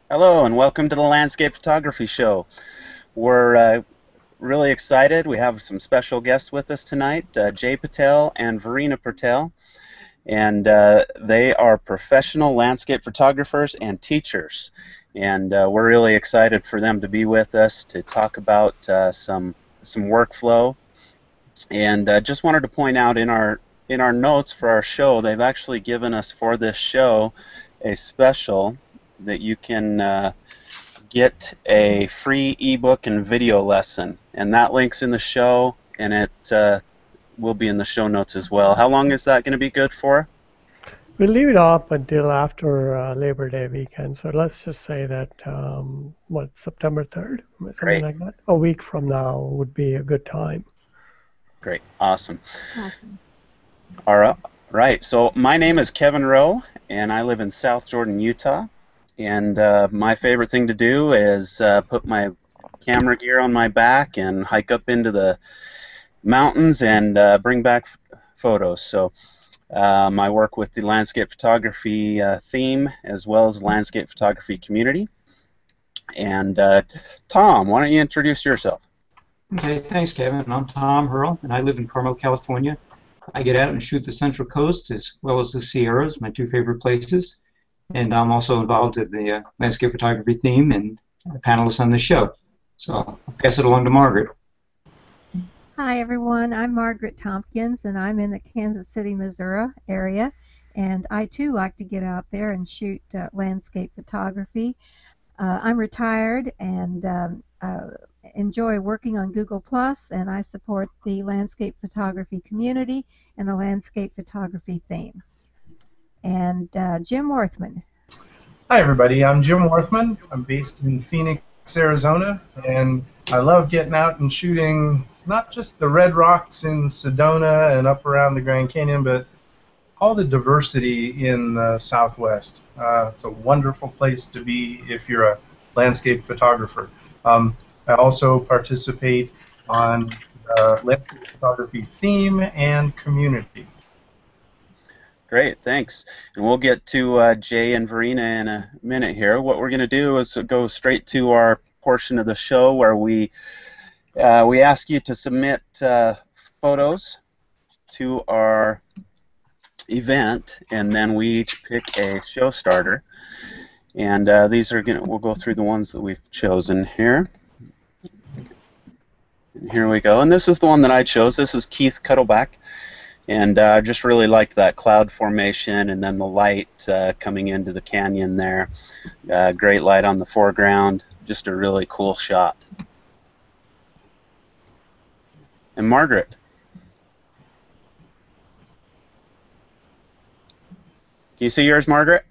Hello and welcome to the Landscape Photography Show. We're really excited. We have some special guests with us tonight, Jay Patel and Varina Patel, and they are professional landscape photographers and teachers. And we're really excited for them to be with us to talk about some workflow. And just wanted to point out in our notes for our show, they've actually given us for this show a special that you can get a free ebook and video lesson, and that link's in the show, and it will be in the show notes as well. How long is that going to be good for? We'll leave it up until after Labor Day weekend. So let's just say that, September 3rd, something Great. like that. A week from now would be a good time. Great. Awesome. Awesome. All right. So my name is Kevin Rowe, and I live in South Jordan, Utah. And my favorite thing to do is put my camera gear on my back and hike up into the mountains and bring back photos. So I work with the landscape photography theme as well as the landscape photography community. And Tom, why don't you introduce yourself? Okay, thanks, Kevin. I'm Tom Hurl, and I live in Carmel, California. I get out and shoot the Central Coast as well as the Sierras, my two favorite places. And I'm also involved in the landscape photography theme and panelist on the show. So I'll pass it along to Margaret. Hi, everyone. I'm Margaret Tompkins, and I'm in the Kansas City, Missouri area. And I, too, like to get out there and shoot landscape photography. I'm retired and enjoy working on Google+, and I support the landscape photography community and the landscape photography theme. And Jim Worthman. Hi everybody, I'm Jim Worthman. I'm based in Phoenix, Arizona, and I love getting out and shooting not just the red rocks in Sedona and up around the Grand Canyon, but all the diversity in the Southwest. It's a wonderful place to be if you're a landscape photographer. I also participate on the landscape photography theme and community. Great, thanks. And we'll get to Jay and Varina in a minute here. What we're going to do is go straight to our portion of the show where we ask you to submit photos to our event, and then we each pick a show starter. And these are we'll go through the ones that we've chosen here. And here we go. And this is the one that I chose. This is Keith Cuddleback. And I just really liked that cloud formation and then the light coming into the canyon there. Great light on the foreground. Just a really cool shot. And Margaret. Can you see yours, Margaret?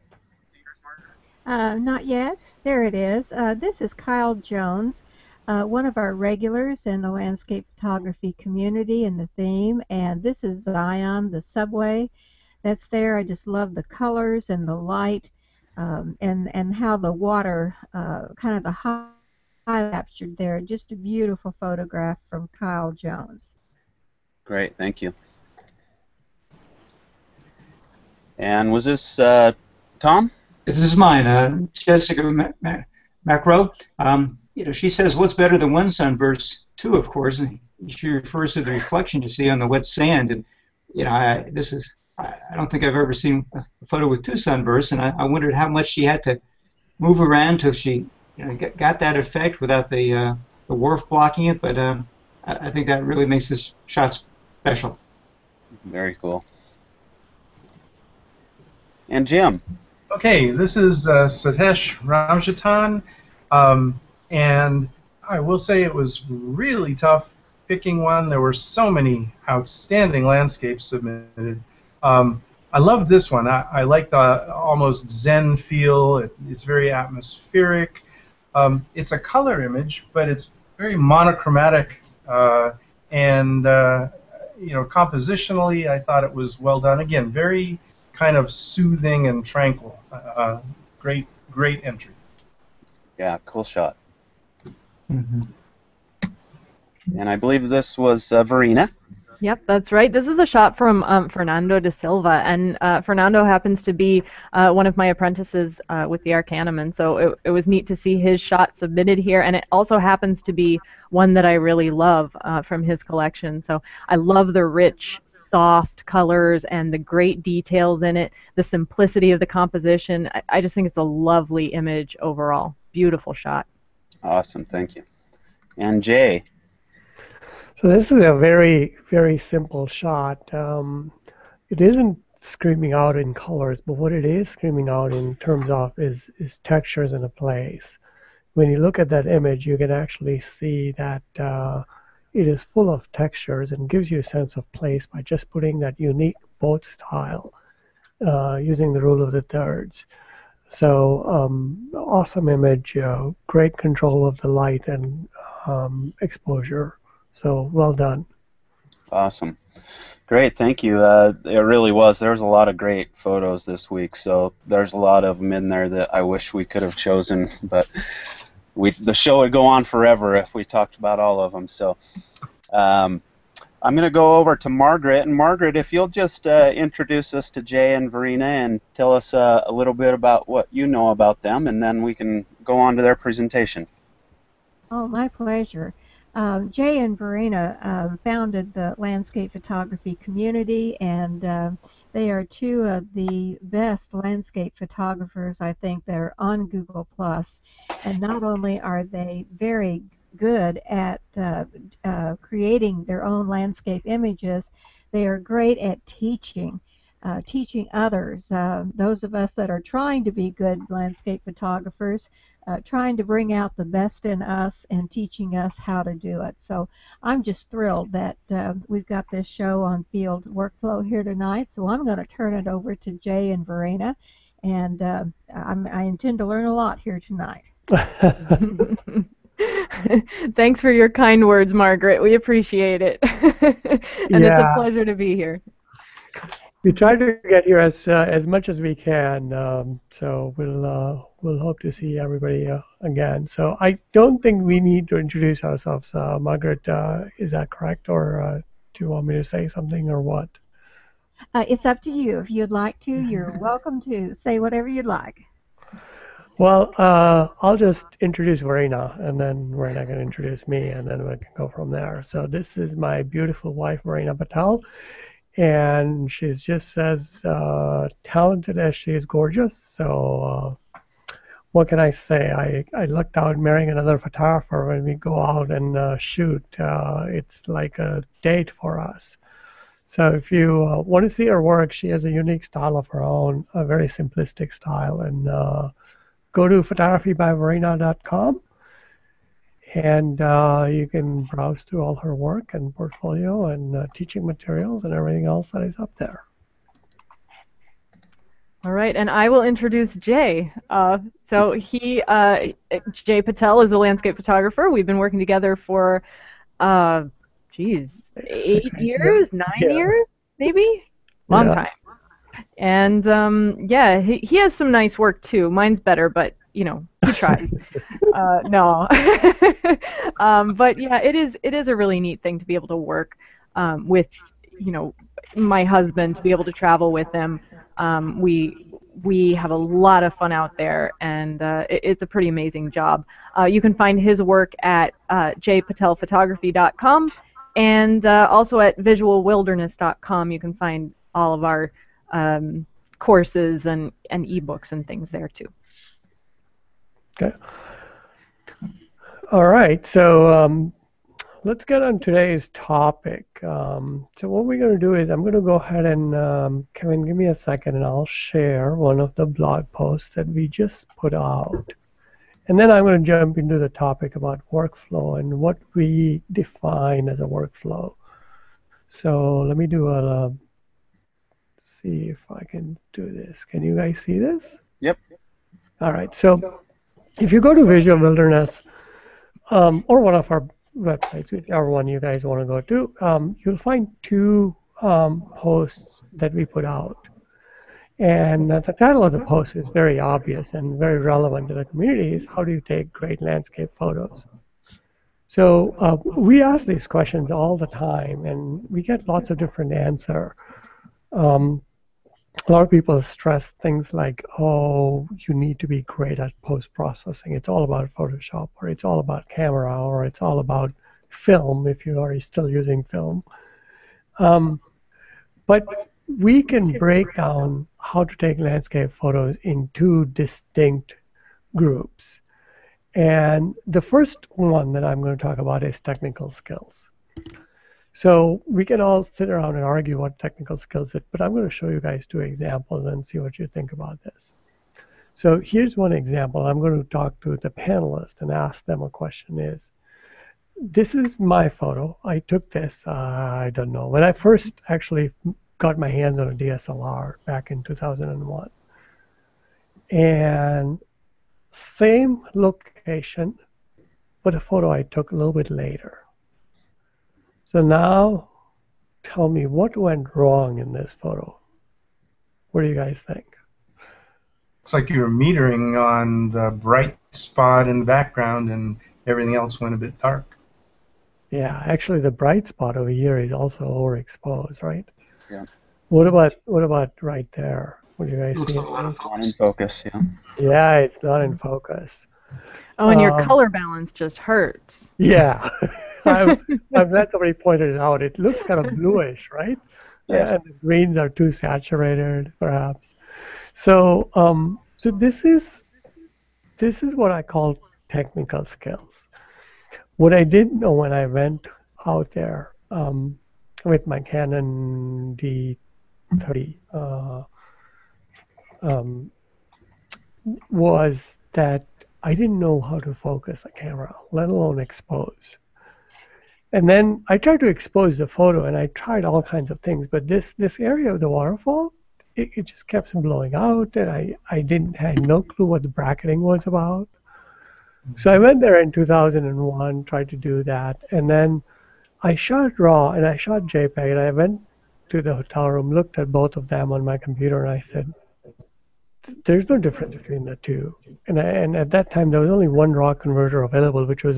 Not yet. There it is. This is Kyle Jones, one of our regulars in the landscape photography community and the theme. And this is Zion, the subway that's there. I just love the colors and the light and how the water, kind of the high captured there. Just a beautiful photograph from Kyle Jones. Great, thank you. And was this Tom? This is mine, Jessica Macro. You know, she says, "What's better than one sunburst?" Two, of course. And she refers to the reflection you see on the wet sand. And you know, I don't think I've ever seen a photo with two sunbursts. And I wondered how much she had to move around till she got that effect without the wharf blocking it. But I think that really makes this shot special. Very cool. And Jim. Okay, this is Satesh Ramjatan, and I will say it was really tough picking one. There were so many outstanding landscapes submitted. I loved this one. I like the almost Zen feel. It's very atmospheric. It's a color image, but it's very monochromatic, and you know, compositionally, I thought it was well done. Again, very kind of soothing and tranquil. Great entry. Yeah, cool shot. Mm-hmm. And I believe this was Varina. Yep, that's right. This is a shot from Fernando de Silva, and Fernando happens to be one of my apprentices with the Arcanum, and so it was neat to see his shot submitted here, and it also happens to be one that I really love from his collection. So I love the rich, soft colors and the great details in it, the simplicity of the composition. I just think it's a lovely image overall. Beautiful shot. Awesome, thank you. And Jay. So this is a very, very simple shot. It isn't screaming out in colors, but what it is screaming out in terms of is textures in a place. When you look at that image, you can actually see that it is full of textures and gives you a sense of place by just putting that unique boat style using the rule of the thirds. So awesome image, great control of the light and exposure. So well done. Awesome. Great, thank you. It really was. There was a lot of great photos this week, so there's a lot of them in there that I wish we could have chosen, but the show would go on forever if we talked about all of them. So I'm going to go over to Margaret. And Margaret, if you'll just introduce us to Jay and Varina and tell us a little bit about what you know about them, and then we can go on to their presentation. Oh, my pleasure. Jay and Varina founded the landscape photography community, and they are two of the best landscape photographers, I think, that are on Google+. And not only are they very good at creating their own landscape images, they are great at teaching others, those of us that are trying to be good landscape photographers, trying to bring out the best in us and teaching us how to do it. So I'm just thrilled that we've got this show on Field Workflow here tonight. So I'm going to turn it over to Jay and Varina, and I intend to learn a lot here tonight. Thanks for your kind words, Margaret. We appreciate it. And It's a pleasure to be here. We try to get here as much as we can, so we'll hope to see everybody again. So I don't think we need to introduce ourselves. Margaret, is that correct, or do you want me to say something, or what? It's up to you. If you'd like to, you're welcome to say whatever you'd like. Well, I'll just introduce Varina, and then Varina can introduce me, and then we can go from there. So this is my beautiful wife, Varina Patel. And she's just as talented as she is gorgeous. So what can I say? I lucked out marrying another photographer. When we go out and shoot, it's like a date for us. So if you want to see her work, she has a unique style of her own, a very simplistic style. And go to photographybyvarina.com. And you can browse through all her work and portfolio and teaching materials and everything else that is up there. All right, and I will introduce Jay. So Jay Patel is a landscape photographer. We've been working together for, 8 years, 9 years, maybe? Long time. And yeah, he has some nice work too. Mine's better, but you know, he tries. No. But yeah, it is a really neat thing to be able to work with, you know, my husband, to be able to travel with him. We have a lot of fun out there, and it's a pretty amazing job. You can find his work at jpatelphotography.com, and also at visualwilderness.com. You can find all of our courses and ebooks and things there too. Okay. All right. So let's get on today's topic. So what we're going to do is I'm going to go ahead and, Kevin, give me a second, and I'll share one of the blog posts that we just put out. And then I'm going to jump into the topic about workflow and what we define as a workflow. So let me do see if I can do this. Can you guys see this? Yep. All right. So if you go to Visual Wilderness or one of our websites, whichever one you guys want to go to, you'll find two posts that we put out. And the title of the post is very obvious and very relevant to the community, is how do you take great landscape photos? So we ask these questions all the time, and we get lots of different answers. A lot of people stress things like, oh, you need to be great at post-processing. It's all about Photoshop, or it's all about camera, or it's all about film if you are still using film. But we can break down how to take landscape photos in two distinct groups. And the first one that I'm going to talk about is technical skills. So we can all sit around and argue what technical skills is, but I'm going to show you guys two examples and see what you think about this. So here's one example. I'm going to talk to the panelists and ask them a question is, this is my photo. I took this, I don't know, when I first actually got my hands on a DSLR back in 2001. And same location, but a photo I took a little bit later. So now, tell me what went wrong in this photo. What do you guys think? Looks like you were metering on the bright spot in the background and everything else went a bit dark. Yeah, actually the bright spot over here is also overexposed, right? Yeah. What about right there? What do you guys see? Not in focus, yeah. Yeah, it's not in focus. Oh, and your color balance just hurts. Yeah. I'm glad somebody pointed it out. It looks kind of bluish, right? Yes. And the greens are too saturated, perhaps. So, so this is what I call technical skills. What I didn't know when I went out there with my Canon D30 was that I didn't know how to focus a camera, let alone expose. And then I tried to expose the photo, and I tried all kinds of things, but this area of the waterfall, it just kept blowing out, and I had no clue what the bracketing was about. So I went there in 2001, tried to do that, and then I shot RAW and I shot JPEG, and I went to the hotel room, looked at both of them on my computer, and I said, there's no difference between the two. And at that time, there was only one RAW converter available, which was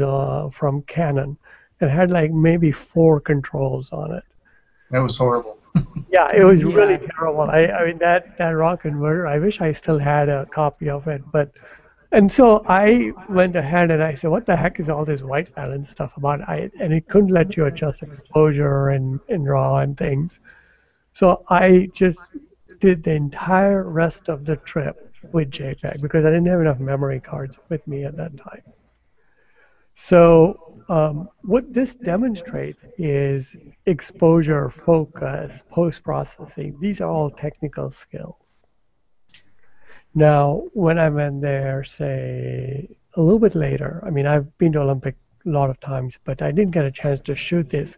from Canon. It had like maybe 4 controls on it. That was horrible. Yeah, it was really terrible. I mean, that RAW converter, I wish I still had a copy of it. And so I went ahead and I said, what the heck is all this white balance stuff about? And it couldn't let you adjust exposure in RAW and things. So I just did the entire rest of the trip with JPEG because I didn't have enough memory cards with me at that time. So what this demonstrates is exposure, focus, post-processing. These are all technical skills. Now, when I went there, say, a little bit later, I mean, I've been to Olympic a lot of times, but I didn't get a chance to shoot this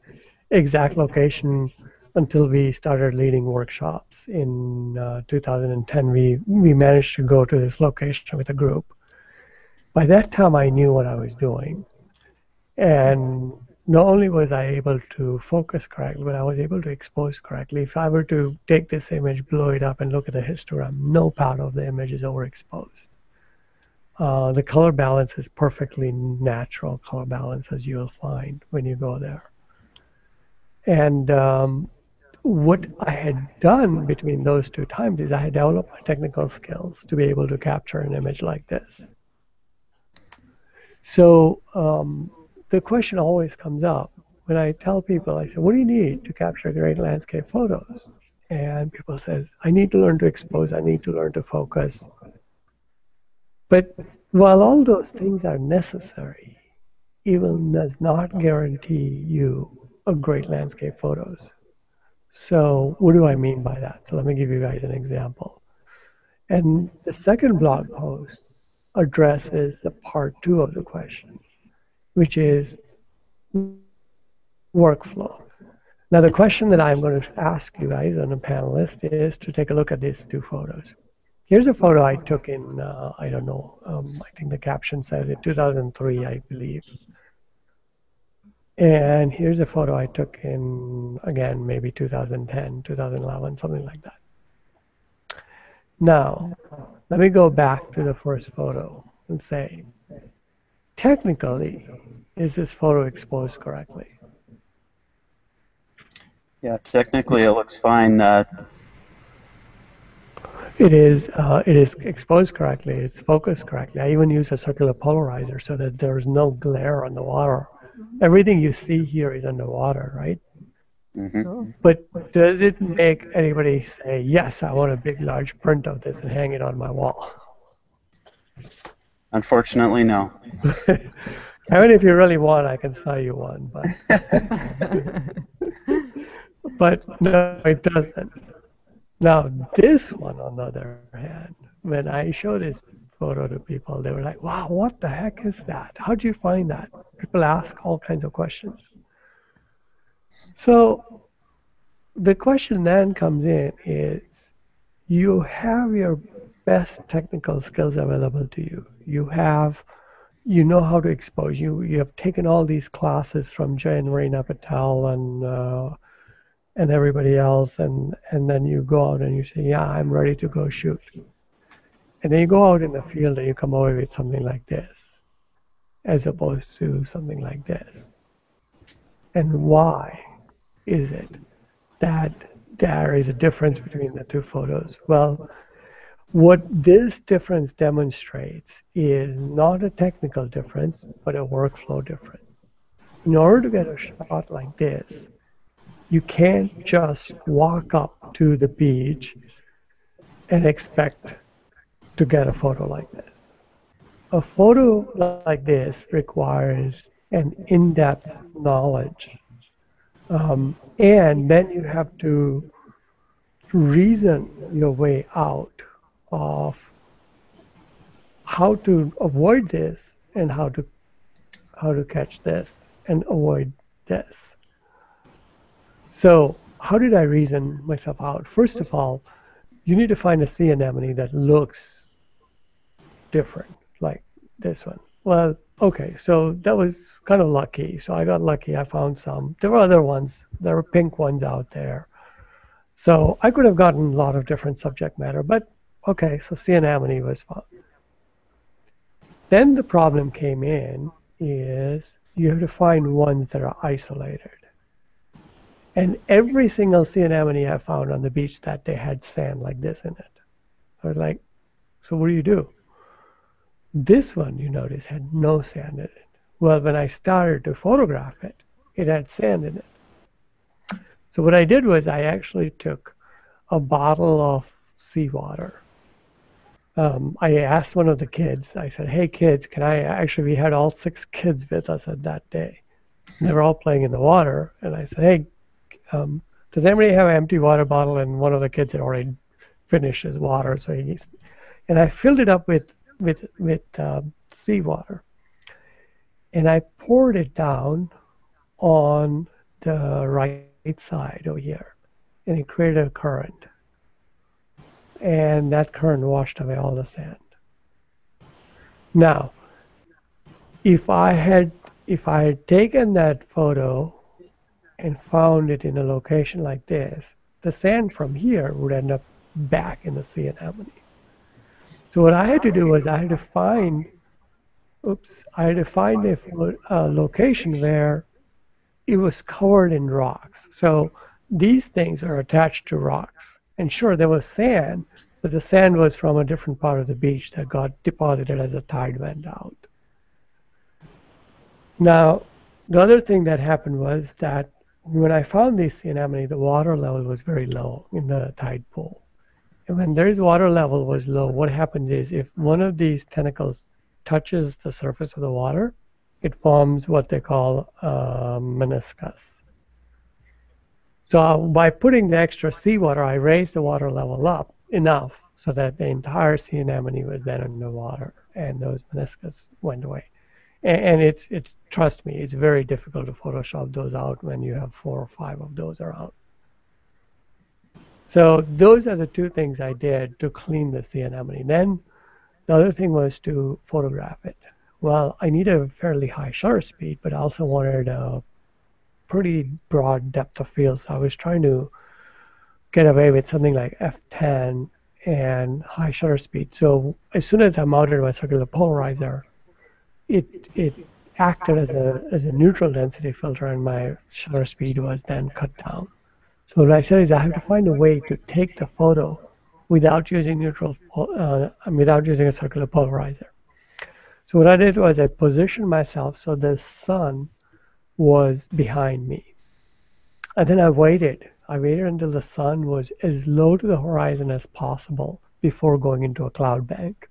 exact location until we started leading workshops in 2010. We managed to go to this location with a group. By that time, I knew what I was doing. And not only was I able to focus correctly, but I was able to expose correctly. If I were to take this image, blow it up, and look at the histogram, no part of the image is overexposed. The color balance is perfectly natural color balance, as you'll find when you go there. And what I had done between those two times is I had developed my technical skills to be able to capture an image like this. So the question always comes up when I tell people, I say, what do you need to capture great landscape photos? And people says, I need to learn to expose, I need to learn to focus. But while all those things are necessary, it does not guarantee you a great landscape photos. So what do I mean by that? So let me give you guys an example. And the second blog post addresses the part 2 of the question, which is workflow. Now the question that I'm going to ask you guys on the panelist is to take a look at these 2 photos. Here's a photo I took in, I don't know, I think the caption says it 2003, I believe. And here's a photo I took in, again, maybe 2010, 2011, something like that. Now, let me go back to the first photo and say, technically, is this photo exposed correctly? Yeah, technically it looks fine. It is exposed correctly. It's focused correctly. I even use a circular polarizer so that there's no glare on the water. Everything you see here is underwater, right? Mm-hmm. But does it make anybody say, yes, I want a big, large print of this and hang it on my wall? Unfortunately, no. I mean, if you really want, I can sell you one, but no, it doesn't. Now, this one, on the other hand, when I show this photo to people, they were like, wow, what the heck is that? How'd you find that? People ask all kinds of questions. So the question then comes in is, you have your best technical skills available to you. You know how to expose. You have taken all these classes from Jay and Varina Patel and everybody else, and then you go out and you say, yeah, I'm ready to go shoot. And then you go out in the field and you come away with something like this, as opposed to something like this. And why is it that there is a difference between the two photos? Well, what this difference demonstrates is not a technical difference, but a workflow difference. In order to get a shot like this, you can't just walk up to the beach and expect to get a photo like this. A photo like this requires an in-depth knowledge. And then you have to reason your way out of how to avoid this and how to catch this and avoid this. So how did I reason myself out? First of all, you need to find a sea anemone that looks different, like this one. Well, okay, so that was kind of lucky. So I got lucky. I found some. There were other ones. There were pink ones out there. So I could have gotten a lot of different subject matter, but okay, so sea anemone was found. Then the problem came in is you have to find ones that are isolated. And every single sea anemone I found on the beach that day had sand like this in it. I was like, so what do you do? This one, you notice, had no sand in it. Well, when I started to photograph it, it had sand in it. So what I did was I actually took a bottle of seawater. I asked one of the kids, I said, hey kids, we had all 6 kids with us at that day. And they were all playing in the water. And I said, hey, does anybody have an empty water bottle? And one of the kids had already finished his water. And I filled it up with seawater. And I poured it down on the right side over here. And it created a current. And that current washed away all the sand. Now, if I had taken that photo and found it in a location like this, the sand from here would end up back in the sea anemone. So what I had to do was I had to find a location where it was covered in rocks. So these things are attached to rocks. And sure, there was sand, but the sand was from a different part of the beach that got deposited as the tide went out. Now, the other thing that happened was that when I found this sea anemone, the water level was very low in the tide pool. And when their water level was low, what happens is if one of these tentacles touches the surface of the water, it forms what they call a meniscus. So by putting the extra seawater, I raised the water level up enough so that the entire sea anemone was then underwater, and those meniscus went away. And it's trust me, it's very difficult to Photoshop those out when you have 4 or 5 of those around. So those are the 2 things I did to clean the sea anemone. Then the other thing was to photograph it. Well, I needed a fairly high shutter speed, but I also wanted a pretty broad depth of field. So I was trying to get away with something like f10 and high shutter speed. So as soon as I mounted my circular polarizer, it acted as a neutral density filter, and my shutter speed was then cut down. So what I said is I have to find a way to take the photo without using without using a circular polarizer. So what I did was I positioned myself so the sun was behind me. And then I waited. I waited until the sun was as low to the horizon as possible before going into a cloud bank.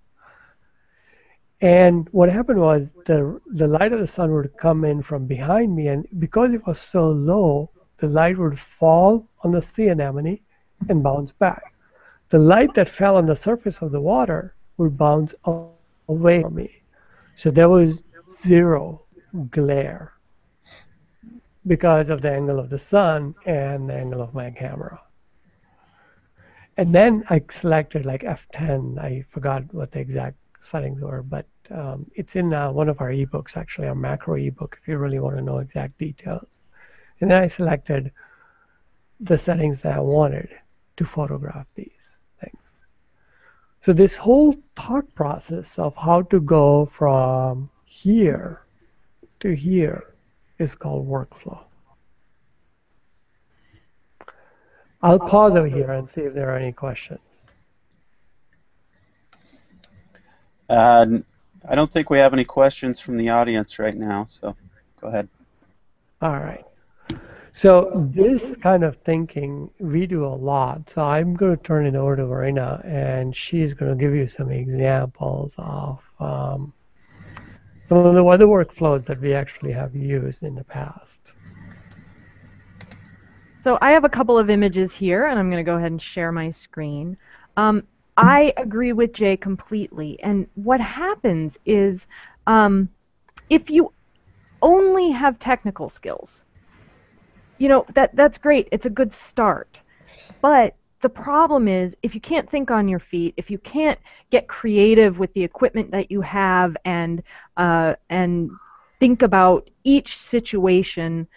And what happened was the light of the sun would come in from behind me, and because it was so low, the light would fall on the sea anemone and bounce back. The light that fell on the surface of the water would bounce away from me. So there was zero glare because of the angle of the sun and the angle of my camera. And then I selected like F10. I forgot what the exact settings were, but it's in one of our ebooks, actually, our macro ebook, if you really want to know exact details. And then I selected the settings that I wanted to photograph these things. So this whole thought process of how to go from here to here is called workflow. I'll pause over here and see if there are any questions. I don't think we have any questions from the audience right now, so go ahead. All right. So this kind of thinking we do a lot. So I'm going to turn it over to Varina, and she's going to give you some examples of some of the other workflows that we actually have used in the past. So I have a couple of images here, and I'm going to go ahead and share my screen. I agree with Jay completely. And what happens is if you only have technical skills, you know, that's great. It's a good start. But the problem is if you can't think on your feet, if you can't get creative with the equipment that you have and think about each situation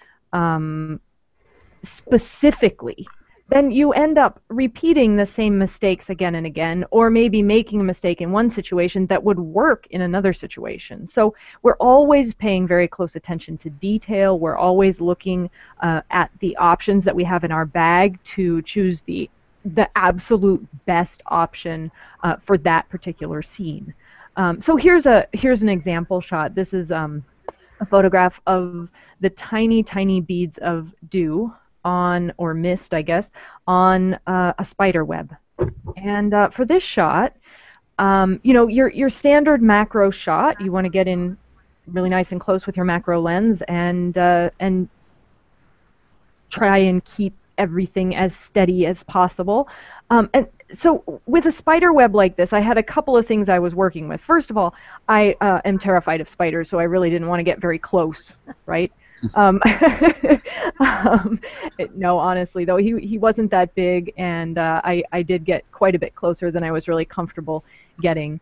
specifically, then you end up repeating the same mistakes again and again, or maybe making a mistake in one situation that would work in another situation. So we're always paying very close attention to detail. We're always looking at the options that we have in our bag to choose the absolute best option for that particular scene. So here's an example shot. This is a photograph of the tiny, tiny beads of dew on, or mist, I guess, on a spider web. And for this shot, you know, your standard macro shot, you want to get in really nice and close with your macro lens and try and keep everything as steady as possible. And so with a spider web like this, I had a couple of things I was working with. First of all, I am terrified of spiders, so I really didn't want to get very close, right? No, honestly, though, he wasn't that big, and I did get quite a bit closer than I was really comfortable getting.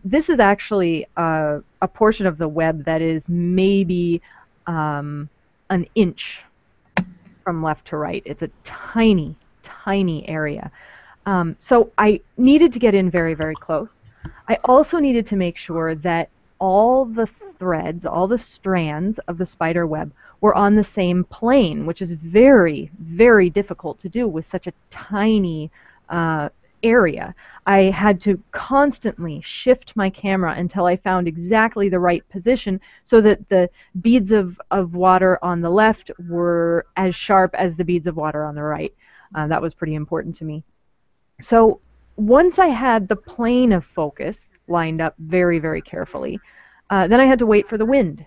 This is actually a portion of the web that is maybe an inch from left to right. It's a tiny, tiny area. So I needed to get in very, very close. I also needed to make sure that all the threads, all the strands of the spider web were on the same plane, which is very, very difficult to do with such a tiny area. I had to constantly shift my camera until I found exactly the right position so that the beads of water on the left were as sharp as the beads of water on the right. That was pretty important to me. So once I had the plane of focus lined up very, very carefully, then I had to wait for the wind.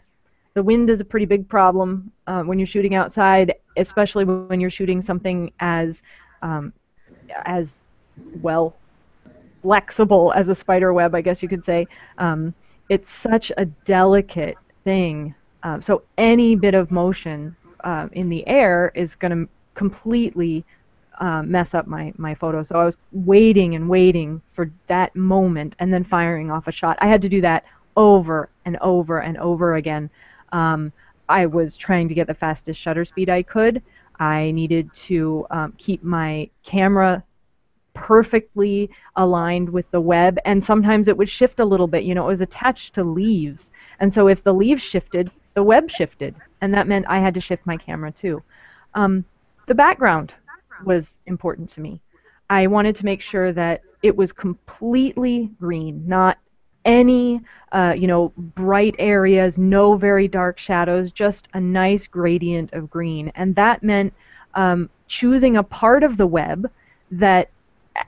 The wind is a pretty big problem when you're shooting outside, especially when you're shooting something as well flexible as a spider web, I guess you could say. It's such a delicate thing. So any bit of motion in the air is going to completely mess up my photo. So I was waiting and waiting for that moment and then firing off a shot. I had to do that over and over and over again. I was trying to get the fastest shutter speed I could. I needed to keep my camera perfectly aligned with the web, and sometimes it would shift a little bit. You know, it was attached to leaves, And so if the leaves shifted, the web shifted, and that meant I had to shift my camera too. The background was important to me. I wanted to make sure that it was completely green, not any bright areas, no very dark shadows, just a nice gradient of green. And that meant choosing a part of the web that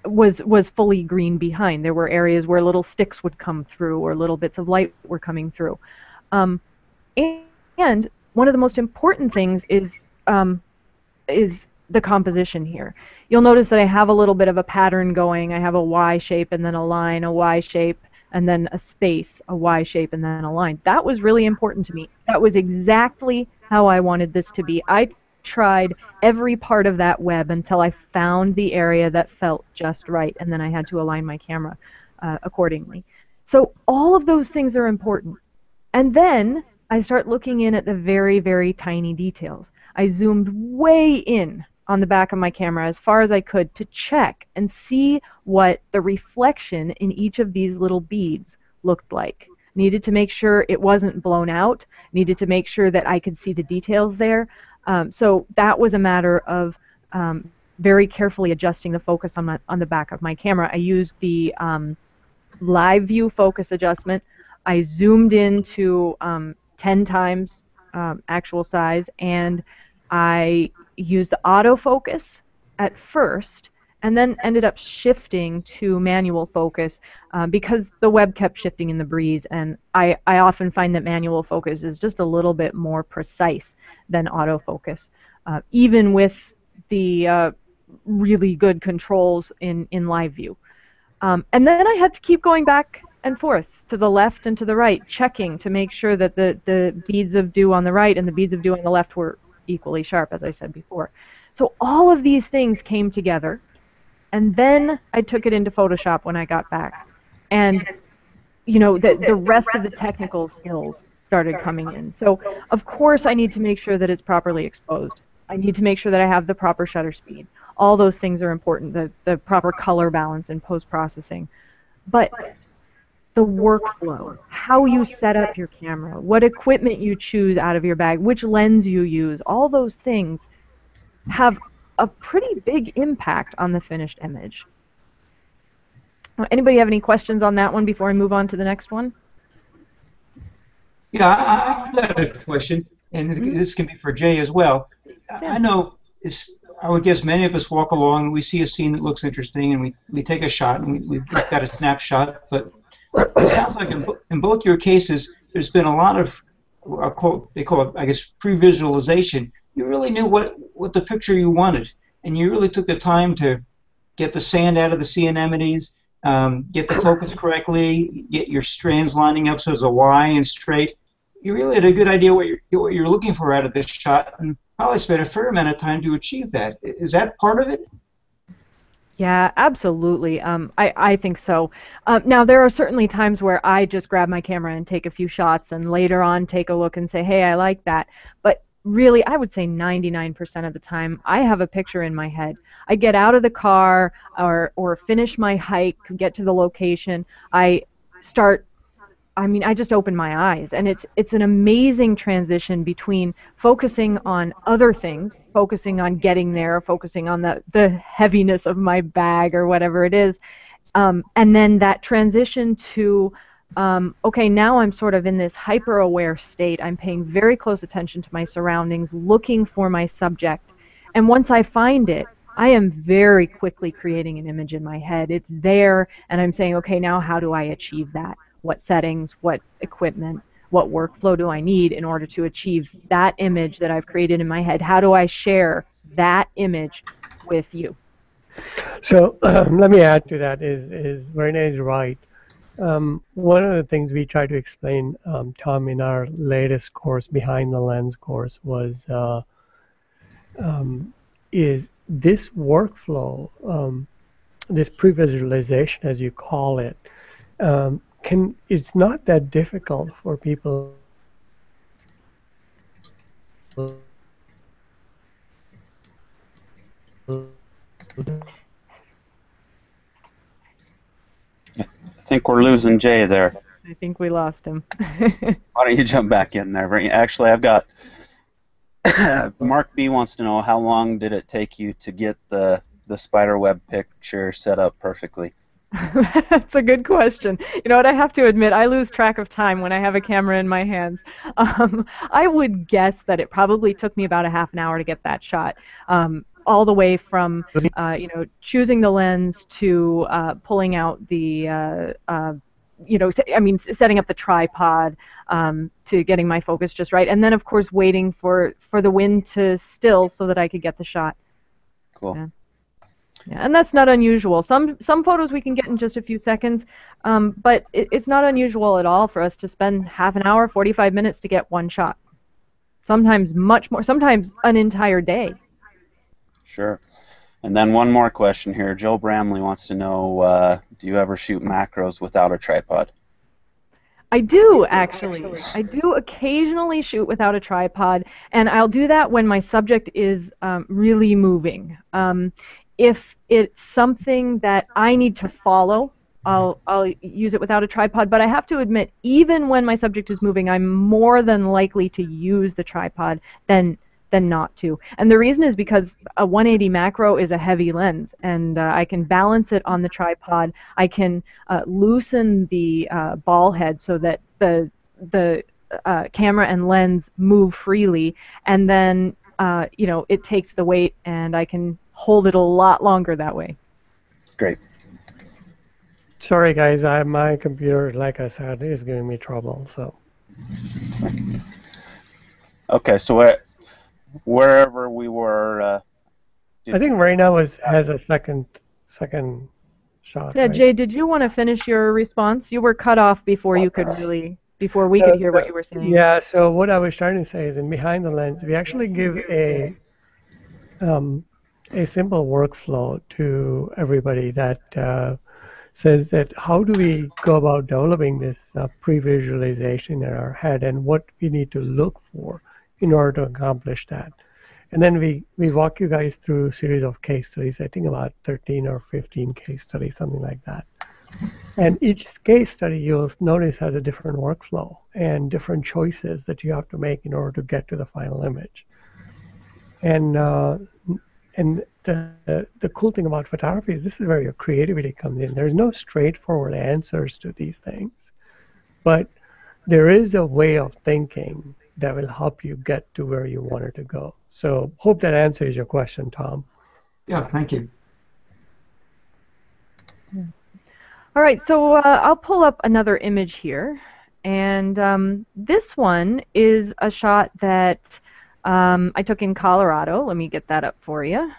was fully green behind. There were areas where little sticks would come through or little bits of light were coming through. And one of the most important things is the composition here. You'll notice that I have a little bit of a pattern going. I have a Y shape and then a line, a Y shape, and then a space, a Y shape, and then a line. That was really important to me. That was exactly how I wanted this to be. I tried every part of that web until I found the area that felt just right, and then I had to align my camera accordingly. So all of those things are important. And then I start looking in at the very, very tiny details. I zoomed way in on the back of my camera as far as I could to check and see what the reflection in each of these little beads looked like. Needed to make sure it wasn't blown out, needed to make sure that I could see the details there. So that was a matter of very carefully adjusting the focus on the back of my camera. I used the live view focus adjustment. I zoomed in to 10 times actual size, and I used the autofocus at first and then ended up shifting to manual focus because the web kept shifting in the breeze, and I often find that manual focus is just a little bit more precise than autofocus, even with the really good controls in live view. And then I had to keep going back and forth to the left and to the right, checking to make sure that the beads of dew on the right and the beads of dew on the left were equally sharp, as I said before. So all of these things came together, and then I took it into Photoshop when I got back. And the rest of the technical skills started coming in. So of course I need to make sure that it's properly exposed. I need to make sure that I have the proper shutter speed. All those things are important, the proper color balance in post-processing. But the workflow, how you set up your camera, what equipment you choose out of your bag, which lens you use, all those things have a pretty big impact on the finished image. Anybody have any questions on that one before I move on to the next one? Yeah, I've got a question, and this can be for Jay as well. Yeah. I know, I would guess many of us walk along and we see a scene that looks interesting, and we take a shot, and we've got a snapshot, but it sounds like in both your cases, there's been a lot of, they call it, I guess, pre-visualization. You really knew what the picture you wanted, and you really took the time to get the sand out of the sea anemones, get the focus correctly, get your strands lining up so it's a Y and straight. You really had a good idea what you're looking for out of this shot, and probably spent a fair amount of time to achieve that. Is that part of it? Yeah, absolutely. I think so. Now, there are certainly times where I just grab my camera and take a few shots and later on take a look and say, hey, I like that. But really, I would say 99% of the time, I have a picture in my head. I get out of the car or finish my hike, get to the location. I just open my eyes, and it's an amazing transition between focusing on other things, focusing on getting there, focusing on the heaviness of my bag or whatever it is, and then that transition to, okay, now I'm sort of in this hyper-aware state. I'm paying very close attention to my surroundings, looking for my subject, and once I find it, I am very quickly creating an image in my head. It's there, and I'm saying, okay, now how do I achieve that? What settings, what equipment, what workflow do I need in order to achieve that image that I've created in my head? How do I share that image with you? So let me add to that is Varina is right. One of the things we try to explain, Tom, in our latest course, Behind the Lens course, was is this workflow, this pre-visualization, as you call it, it's not that difficult for people I think we're losing Jay there. I think we lost him. Why don't you jump back in there? Actually, I've got Mark B wants to know how long did it take you to get the spider web picture set up perfectly? That's a good question. You know what, I have to admit, I lose track of time when I have a camera in my hands. I would guess that it probably took me about a half an hour to get that shot. All the way from choosing the lens to pulling out the setting up the tripod, to getting my focus just right, and then of course waiting for the wind to still so that I could get the shot. Cool. Yeah. Yeah, and that's not unusual. Some photos we can get in just a few seconds, but it's not unusual at all for us to spend half an hour, 45 minutes to get one shot. Sometimes much more, sometimes an entire day. Sure. And then one more question here. Joe Bramley wants to know, do you ever shoot macros without a tripod? I do, actually. I do occasionally shoot without a tripod, and I'll do that when my subject is really moving. If it's something that I need to follow, I'll use it without a tripod, but I have to admit, even when my subject is moving, I'm more than likely to use the tripod than not to. And the reason is because a 180 macro is a heavy lens, and I can balance it on the tripod. I can loosen the ball head so that the camera and lens move freely, and then it takes the weight, and I can hold it a lot longer that way. Great. Sorry guys, my computer, like I said, is giving me trouble. So. Okay, so wherever we were. I think Varina has a second shot. Yeah, right? Jay, did you want to finish your response? You were cut off before we could hear what you were saying. Yeah. So what I was trying to say is, in behind the lens, we actually give a simple workflow to everybody that says that how do we go about developing this pre-visualization in our head, and what we need to look for in order to accomplish that. And then we walk you guys through a series of case studies, I think about 13 or 15 case studies, something like that. And each case study you'll notice has a different workflow and different choices that you have to make in order to get to the final image. And the cool thing about photography is this is where your creativity comes in. There's no straightforward answers to these things, but there is a way of thinking that will help you get to where you wanted to go. So hope that answers your question, Tom. Yeah, thank you. Yeah. All right, so I'll pull up another image here, and this one is a shot that I took in Colorado. Let me get that up for you.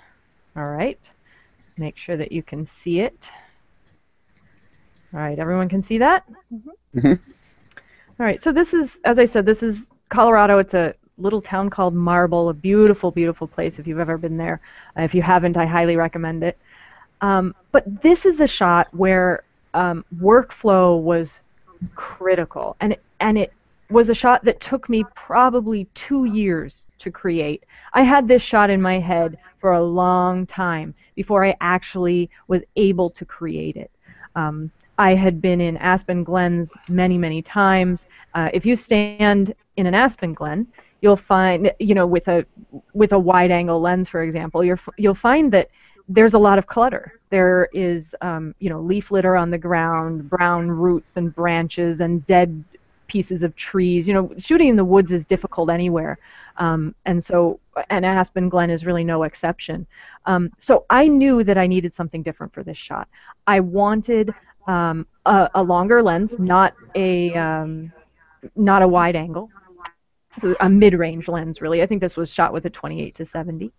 All right, make sure that you can see it. All right, everyone can see that? Mm-hmm. All right, so this is, as I said, this is Colorado. It's a little town called Marble, a beautiful, beautiful place if you've ever been there. If you haven't, I highly recommend it. But this is a shot where workflow was critical, and it was a shot that took me probably 2 years to create. I had this shot in my head for a long time before I actually was able to create it. I had been in aspen glens many, many times. If you stand in an aspen glen, you'll find, with a wide-angle lens, for example, you'll find that there's a lot of clutter. There is, leaf litter on the ground, brown roots and branches, and dead pieces of trees. Shooting in the woods is difficult anywhere, and so an aspen glen is really no exception. So I knew that I needed something different for this shot. I wanted a longer lens, not a wide angle, so a mid-range lens, really. I think this was shot with a 28 to 70.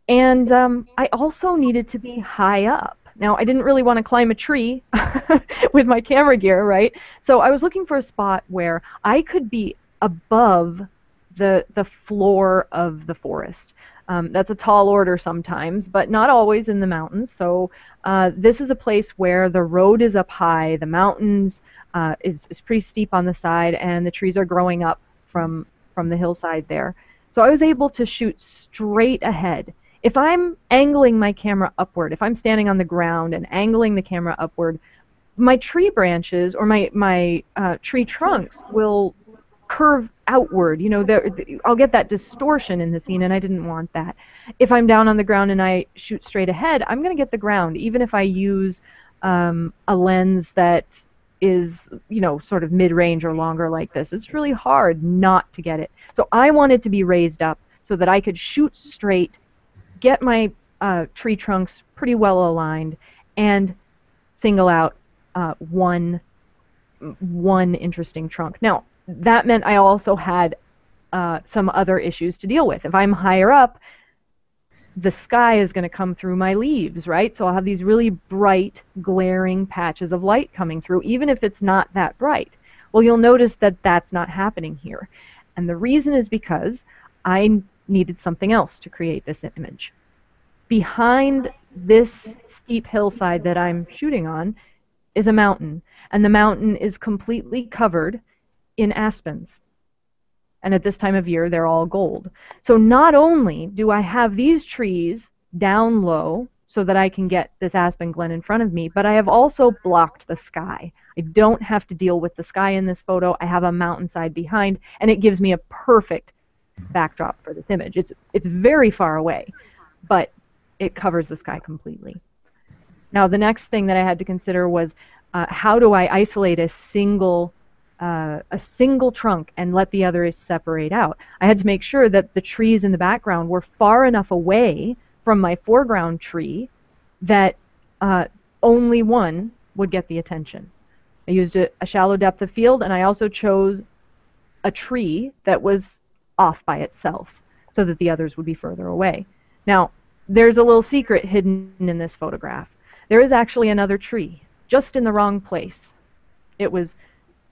And I also needed to be high up. Now, I didn't really want to climb a tree with my camera gear, right? So I was looking for a spot where I could be above the floor of the forest. That's a tall order sometimes, but not always in the mountains. So this is a place where the road is up high, the mountains is pretty steep on the side, and the trees are growing up from the hillside there. So I was able to shoot straight ahead. If I'm angling my camera upward, if I'm standing on the ground and angling the camera upward, my tree branches or my tree trunks will curve outward. You know, I'll get that distortion in the scene, and I didn't want that. If I'm down on the ground and I shoot straight ahead, I'm going to get the ground, even if I use a lens that is, you know, sort of mid-range or longer like this. It's really hard not to get it. So I wanted to be raised up so that I could shoot straight, get my tree trunks pretty well aligned, and single out one interesting trunk. Now, that meant I also had some other issues to deal with. If I'm higher up, the sky is going to come through my leaves, right? So I'll have these really bright, glaring patches of light coming through, even if it's not that bright. Well, you'll notice that that's not happening here. And the reason is because I needed something else to create this image. Behind this steep hillside that I'm shooting on is a mountain, and the mountain is completely covered in aspens. And at this time of year, they're all gold. So not only do I have these trees down low so that I can get this aspen glen in front of me, but I have also blocked the sky. I don't have to deal with the sky in this photo. I have a mountainside behind, and it gives me a perfect backdrop for this image. It's very far away, but it covers the sky completely. Now, the next thing that I had to consider was how do I isolate a single trunk and let the others separate out. I had to make sure that the trees in the background were far enough away from my foreground tree that only one would get the attention. I used a shallow depth of field, and I also chose a tree that was off by itself so that the others would be further away. Now, there's a little secret hidden in this photograph. There is actually another tree, just in the wrong place. It was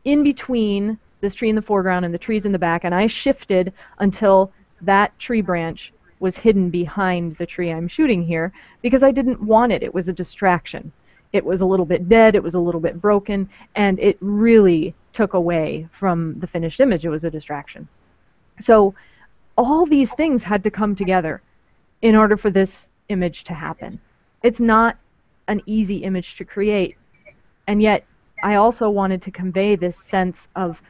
in between this tree in the foreground and the trees in the back, and I shifted until that tree branch was hidden behind the tree I'm shooting here because I didn't want it. It was a distraction. It was a little bit dead, it was a little bit broken, and it really took away from the finished image. It was a distraction. So all these things had to come together in order for this image to happen. It's not an easy image to create, and yet I also wanted to convey this sense of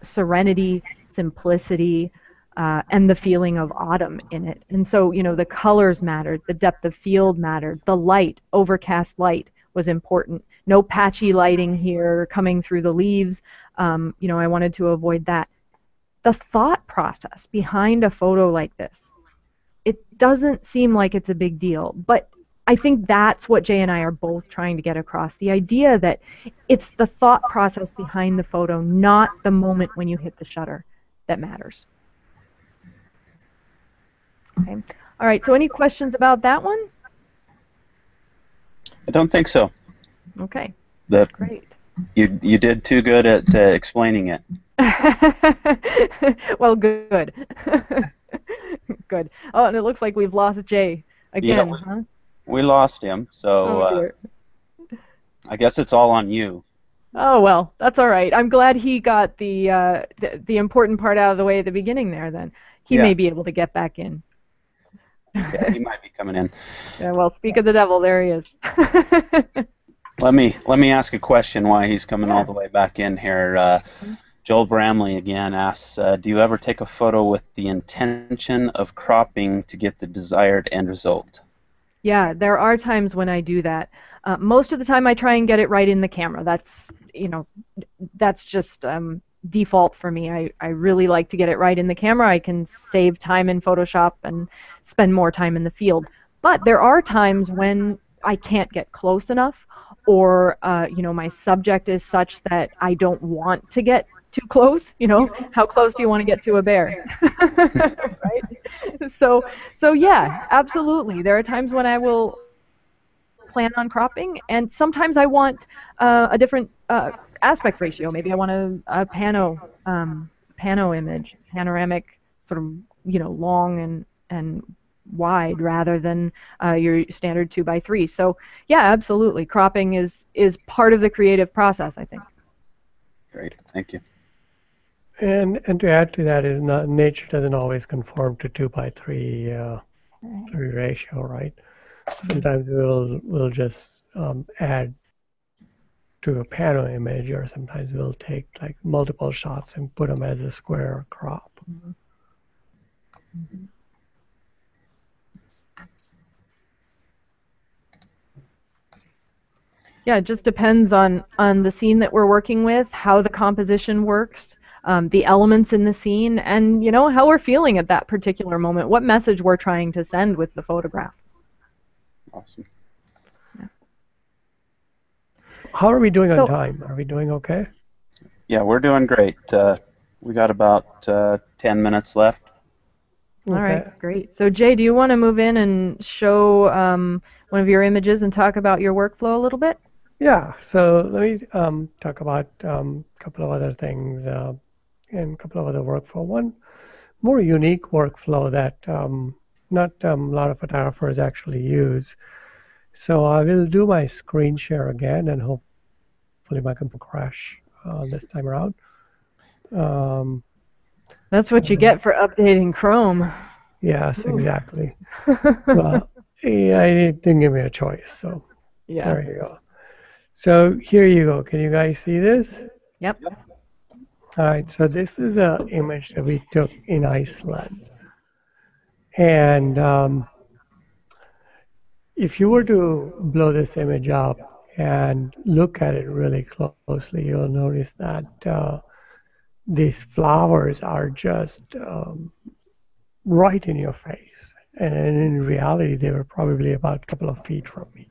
serenity, simplicity, and the feeling of autumn in it. And so, you know, the colors mattered, the depth of field mattered, the light, overcast light was important. No patchy lighting here coming through the leaves. You know, I wanted to avoid that. The thought process behind a photo like this, it doesn't seem like it's a big deal, but I think that's what Jay and I are both trying to get across. The idea that it's the thought process behind the photo, not the moment when you hit the shutter, that matters. Okay. All right, so any questions about that one? I don't think so. Okay, great. You did too good at explaining it. Well, good. Good. Oh, and it looks like we've lost Jay again, huh? We lost him, so I guess it's all on you. Oh, well, that's all right. I'm glad he got the important part out of the way at the beginning there, then. He may be able to get back in. Yeah, he might be coming in. Yeah, well, speak of the devil, there he is. Let me ask a question while he's coming all the way back in here. Joel Bramley again asks, do you ever take a photo with the intention of cropping to get the desired end result? Yeah, there are times when I do that. Most of the time I try and get it right in the camera. That's, you know, that's just default for me. I really like to get it right in the camera. I can save time in Photoshop and spend more time in the field. But there are times when I can't get close enough, or you know, my subject is such that I don't want to get too close. You know, how close do you want to get to a bear? Right? So yeah, absolutely. There are times when I will plan on cropping, and sometimes I want a different aspect ratio. Maybe I want a pano image, panoramic, sort of, you know, long and wide rather than your standard 2x3. So yeah, absolutely. Cropping is part of the creative process, I think. Great, thank you. And to add to that is nature doesn't always conform to 2x3 ratio, right? Sometimes we'll just add to a panel image, or sometimes we'll take like multiple shots and put them as a square crop. Mm-hmm. Mm-hmm. Yeah, it just depends on the scene that we're working with, how the composition works, the elements in the scene, and how we're feeling at that particular moment, what message we're trying to send with the photograph. Awesome. Yeah. How are we doing on time? Are we doing okay? Yeah, we're doing great. We got about 10 minutes left. All right, great. So Jay, do you want to move in and show one of your images and talk about your workflow a little bit? Yeah, so let me talk about a couple of other things and a couple of other workflow. One more unique workflow that not a lot of photographers actually use. So I will do my screen share again, and hopefully my computer crash this time around. That's what you get for updating Chrome. Yes, exactly. Well, yeah, it didn't give me a choice, so yeah. There you go. So here you go. Can you guys see this? Yep. All right, so this is an image that we took in Iceland. And if you were to blow this image up and look at it really closely, you'll notice that these flowers are just right in your face. And in reality, they were probably about a couple of feet from me.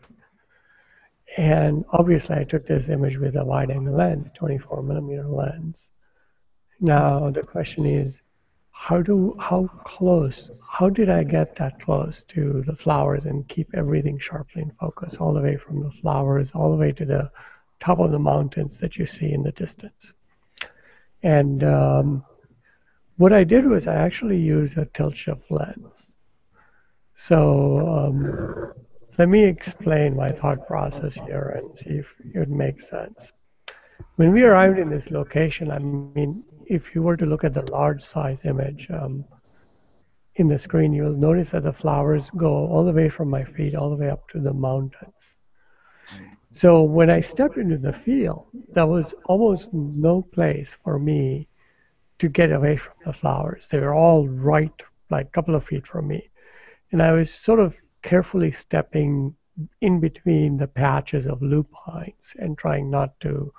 And obviously, I took this image with a wide-angle lens, 24mm lens. Now, the question is, how did I get that close to the flowers and keep everything sharply in focus, all the way from the flowers, all the way to the top of the mountains that you see in the distance? And what I did was I actually used a tilt shift lens. So let me explain my thought process here and see if it makes sense. When we arrived in this location, I mean, if you were to look at the large size image in the screen, you'll notice that the flowers go all the way from my feet all the way up to the mountains. So when I stepped into the field, there was almost no place for me to get away from the flowers. They were all right, like a couple of feet from me. And I was sort of carefully stepping in between the patches of lupines and trying not to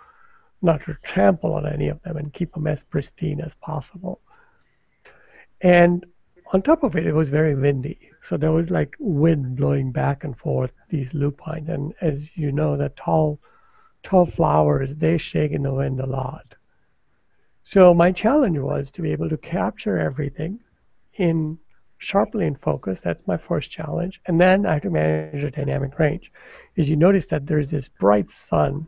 trample on any of them and keep them as pristine as possible. And on top of it, it was very windy. So there was like wind blowing back and forth these lupines. And as you know, the tall flowers, they shake in the wind a lot. So my challenge was to be able to capture everything sharply in focus. That's my first challenge. And then I have to manage the dynamic range. As you notice that there's this bright sun,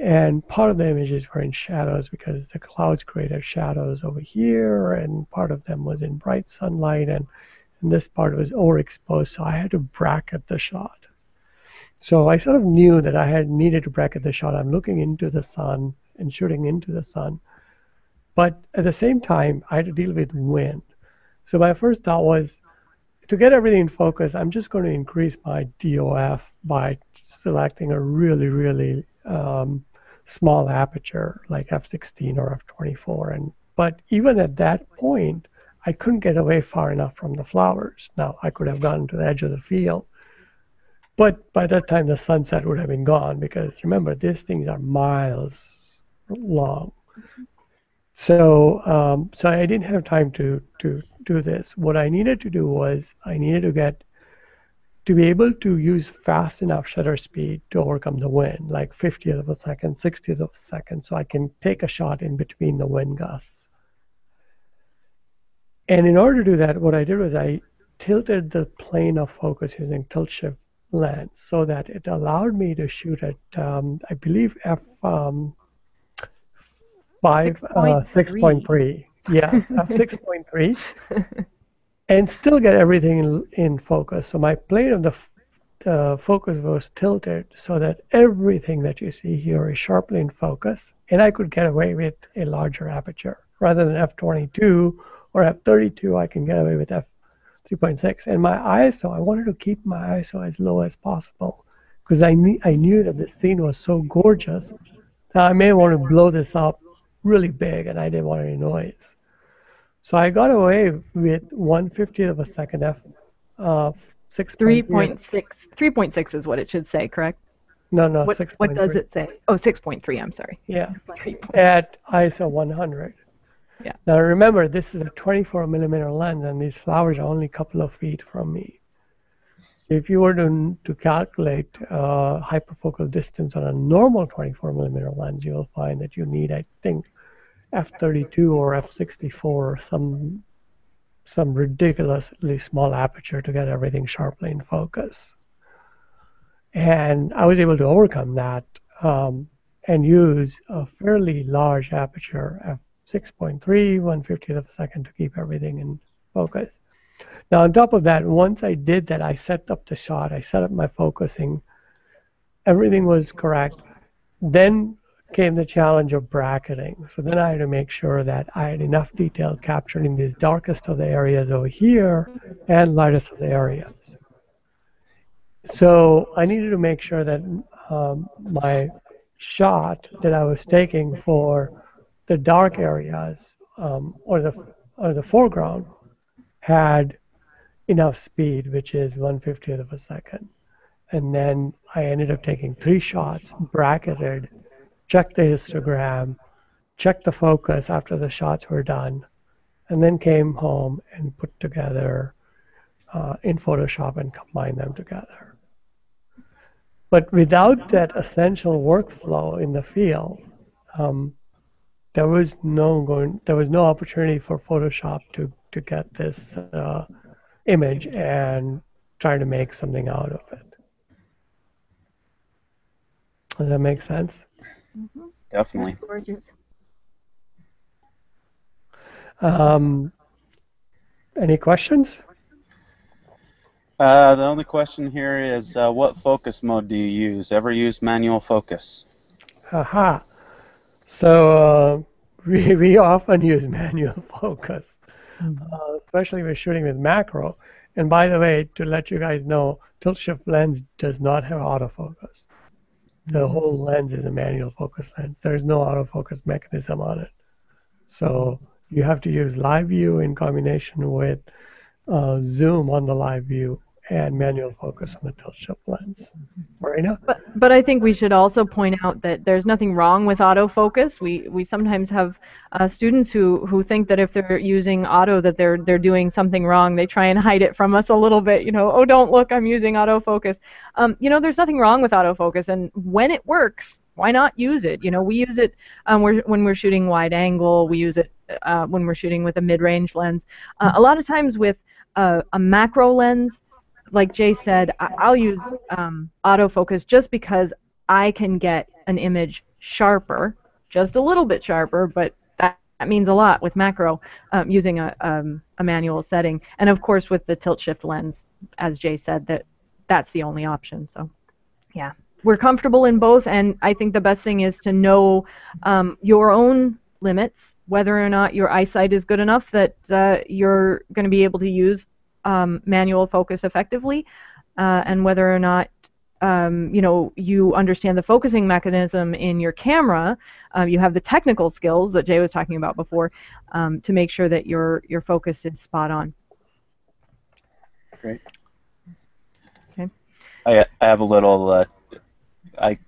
and part of the images were in shadows because the clouds created shadows over here, and part of them was in bright sunlight, and this part was overexposed, so I had to bracket the shot. So I sort of knew that I needed to bracket the shot. I'm looking into the sun and shooting into the sun. But at the same time, I had to deal with wind. So my first thought was, to get everything in focus, I'm just going to increase my DOF by selecting a really, really small aperture, like f16 or f24. But even at that point, I couldn't get away far enough from the flowers. Now, I could have gotten to the edge of the field, but by that time, the sunset would have been gone, because remember, these things are miles long. So I didn't have time to do this. What I needed to do was I needed to be able to use fast enough shutter speed to overcome the wind, like 50th of a second, 60th of a second, so I can take a shot in between the wind gusts. And in order to do that, what I did was I tilted the plane of focus using tilt shift lens so that it allowed me to shoot at, I believe, f6.3. Yes, f6.3. And still get everything in focus. So my plane of the focus was tilted so that everything that you see here is sharply in focus, and I could get away with a larger aperture. Rather than f22 or f32, I can get away with f3.6. And my ISO, I wanted to keep my ISO as low as possible because I knew that the scene was so gorgeous that I may want to blow this up really big, and I didn't want any noise. So I got away with 1/50th of a second f 6.3. 3.6 is what it should say, correct? No, no, What 6.3. does it say? Oh, 6.3, I'm sorry. Yeah, at ISO 100. Yeah. Now remember, this is a 24 millimeter lens, and these flowers are only a couple of feet from me. If you were to calculate hyperfocal distance on a normal 24 millimeter lens, you'll find that you need, I think, f32 or f64 or some ridiculously small aperture to get everything sharply in focus. And I was able to overcome that and use a fairly large aperture, f6.3, 1/50th of a second, to keep everything in focus. Now, on top of that, once I did that, I set up the shot, I set up my focusing, everything was correct. Then came the challenge of bracketing. So then I had to make sure that I had enough detail captured in the darkest of the areas over here and lightest of the areas. So I needed to make sure that my shot that I was taking for the dark areas or the foreground had enough speed, which is 1/50th of a second. And then I ended up taking 3 shots, bracketed, checked the histogram, checked the focus after the shots were done, and then came home and put together in Photoshop and combined them together. But without that essential workflow in the field, there was no opportunity for Photoshop to get this image and try to make something out of it. Does that make sense? Mm-hmm. Definitely. That's gorgeous. Any questions? The only question here is what focus mode do you use? Ever use manual focus? Aha. So we often use manual focus, especially when shooting with macro. And by the way, to let you guys know, tilt shift lens does not have autofocus. The whole lens is a manual focus lens. There's no autofocus mechanism on it. So you have to use live view in combination with zoom on the live view and manual focus on the tilt shift lens. Varina? But I think we should also point out that there's nothing wrong with autofocus. We sometimes have students who think that if they're using auto that they're doing something wrong. They try and hide it from us a little bit. You know, oh, don't look, I'm using autofocus. You know, there's nothing wrong with autofocus, and when it works, why not use it? You know, we use it when we're shooting wide angle. We use it when we're shooting with a mid-range lens. A lot of times with a macro lens, like Jay said, I'll use autofocus just because I can get an image sharper, just a little bit sharper, but that means a lot with macro using a manual setting. And of course with the tilt shift lens, as Jay said, that's the only option. So yeah, we're comfortable in both, and I think the best thing is to know your own limits, whether or not your eyesight is good enough that you're going to be able to use manual focus effectively, and whether or not you know, you understand the focusing mechanism in your camera, you have the technical skills that Jay was talking about before, to make sure that your focus is spot on. Great. Okay. I have a little. I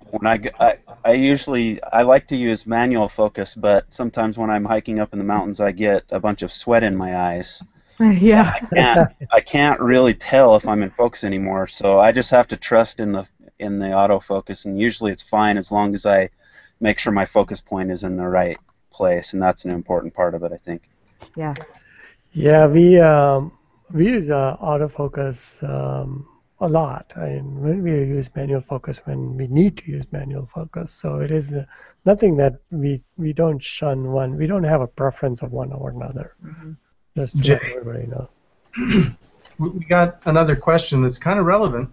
like to use manual focus, but sometimes when I'm hiking up in the mountains, I get a bunch of sweat in my eyes. Yeah. I can't really tell if I'm in focus anymore, so I just have to trust in the autofocus, and usually it's fine as long as I make sure my focus point is in the right place, and that's an important part of it, I think. Yeah. Yeah, we use autofocus a lot. I mean, we use manual focus when we need to use manual focus. So it is nothing that we don't shun one. We don't have a preference of one or another. Mm-hmm. Just to let everybody know. We got another question that's kind of relevant.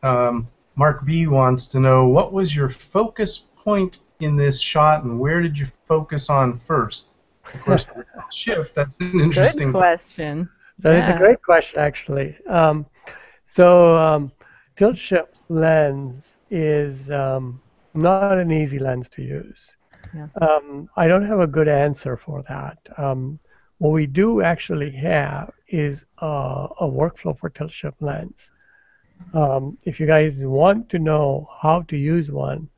Mark B wants to know, what was your focus point in this shot, and where did you focus on first? Of course, shift, that's an interesting Good question. That is a great question, actually. Tilt shift lens is not an easy lens to use. Yeah. I don't have a good answer for that. What we do actually have is a workflow for tilt shift lens. If you guys want to know how to use one,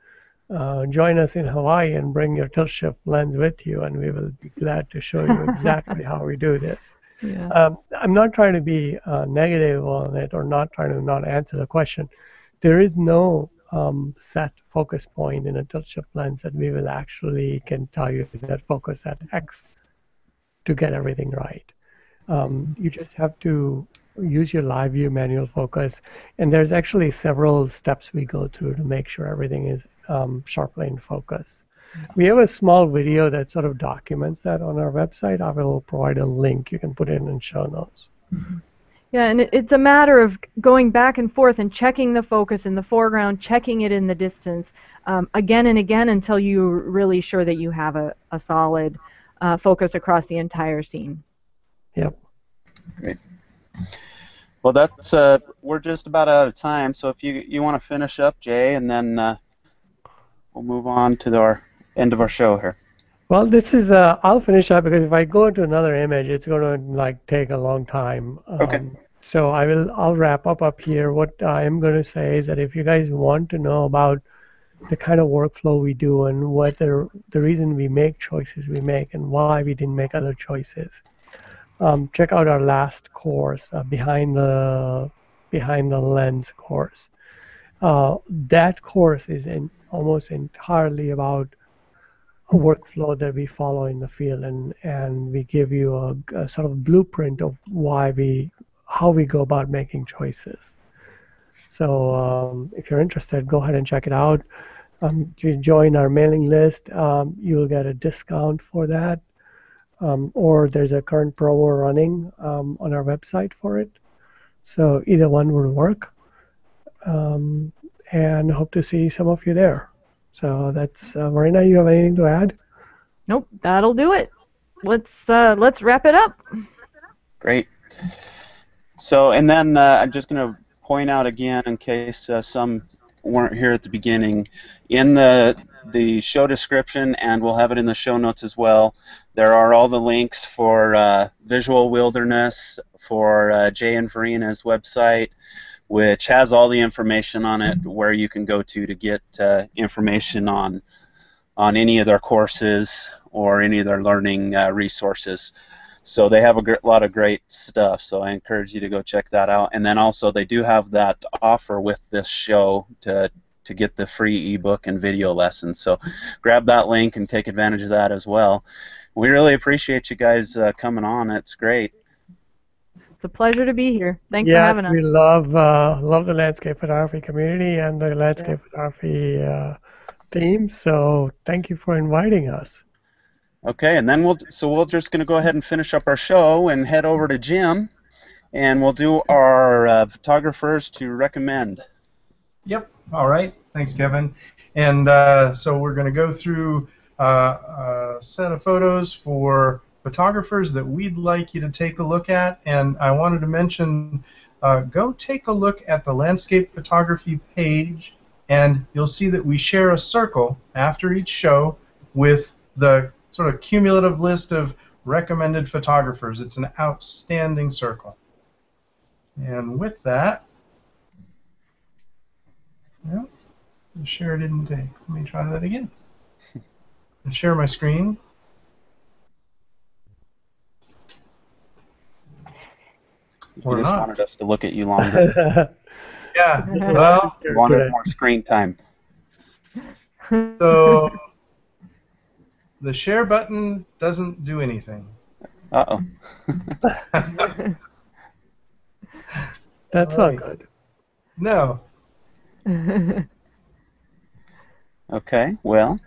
join us in Hawaii and bring your tilt shift lens with you, and we will be glad to show you exactly how we do this. Yeah. I'm not trying to be negative on it or not trying to not answer the question. There is no set focus point in a tilt shift lens that we will actually can tell you that focus at X to get everything right. You just have to use your live view manual focus, and there's actually several steps we go through to make sure everything is sharply in focus. We have a small video that sort of documents that on our website. I will provide a link. You can put it in show notes. Yeah, and it's a matter of going back and forth and checking the focus in the foreground, checking it in the distance, again and again until you're really sure that you have a solid focus across the entire scene. Yep. Great. Well, that's we're just about out of time. So if you want to finish up, Jay, and then we'll move on to our end of our show here. Well, this is I'll finish up because if I go to another image, it's going to like take a long time. Okay. So I'll wrap up here. What I am going to say is that if you guys want to know about the kind of workflow we do and what the reason we make choices we make and why we didn't make other choices, check out our last course, behind the lens course. That course is almost entirely about a workflow that we follow in the field, and we give you a sort of blueprint of how we go about making choices. So if you're interested, go ahead and check it out. If you join our mailing list, you'll get a discount for that, or there's a current promo running on our website for it. So either one will work, and hope to see some of you there. So that's Varina. You have anything to add? Nope, that'll do it. Let's wrap it up. Great. So, and then I'm just going to point out again, in case some weren't here at the beginning, in the show description, and we'll have it in the show notes as well, there are all the links for Visual Wilderness, for Jay and Varina's website, which has all the information on it where you can go to get information on any of their courses or any of their learning resources. So they have a lot of great stuff, so I encourage you to go check that out. And then also they do have that offer with this show to get the free ebook and video lessons. So grab that link and take advantage of that as well. We really appreciate you guys coming on. It's great. It's a pleasure to be here. Thanks for having us. We love the landscape photography community and the landscape photography team. So thank you for inviting us. Okay, and then we're just going to go ahead and finish up our show and head over to Jim, and we'll do our photographers to recommend. Yep. All right. Thanks, Kevin. And so we're going to go through a set of photos for photographers that we'd like you to take a look at. And I wanted to mention, go take a look at the landscape photography page, and you'll see that we share a circle after each show with the sort of cumulative list of recommended photographers. It's an outstanding circle. And with that, well, the share didn't take. Let me try that again. And share my screen. You just wanted us to look at you longer. Yeah, well, You wanted more screen time. So the share button doesn't do anything. Uh-oh. That's not good. No. Okay, well,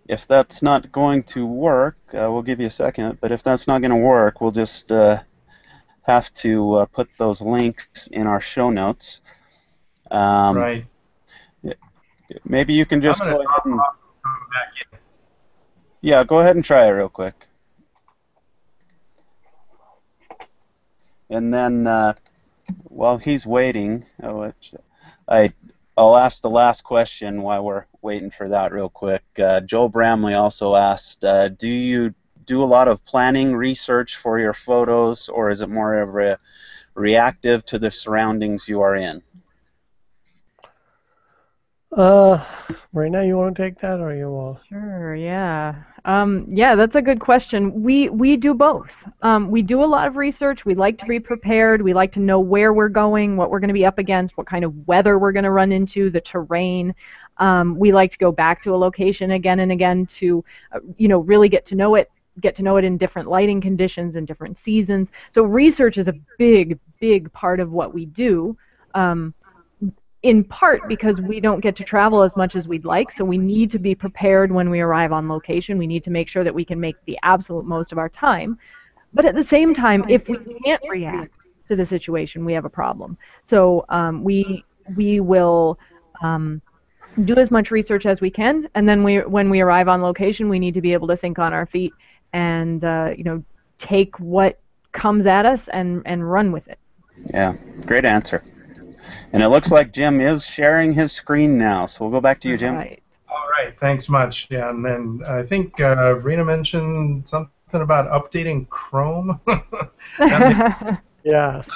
if that's not going to work, we'll give you a second, but if that's not going to work, we'll just have to put those links in our show notes. Right. Maybe you can just go ahead and... back in. Yeah, go ahead and try it real quick. And then while he's waiting, I'll ask the last question while we're waiting for that real quick. Joe Bramley also asked, do you do a lot of planning research for your photos, or is it more of a reactive to the surroundings you are in? Marina, you want to take that, or you want? Sure, yeah. Yeah, that's a good question. We do both. We do a lot of research. We like to be prepared. We like to know where we're going, what we're going to be up against, what kind of weather we're going to run into, the terrain. We like to go back to a location again and again to, really get to know it in different lighting conditions and different seasons. So research is a big, big part of what we do. In part because we don't get to travel as much as we'd like, so we need to be prepared when we arrive on location. We need to make sure that we can make the absolute most of our time. But at the same time, if we can't react to the situation, we have a problem. So we will do as much research as we can, and then when we arrive on location, we need to be able to think on our feet and take what comes at us and run with it. Yeah, great answer. And it looks like Jim is sharing his screen now, so we'll go back to you, Jim. Right. All right, thanks much. Yeah, and then I think Varina mentioned something about updating Chrome. Yes.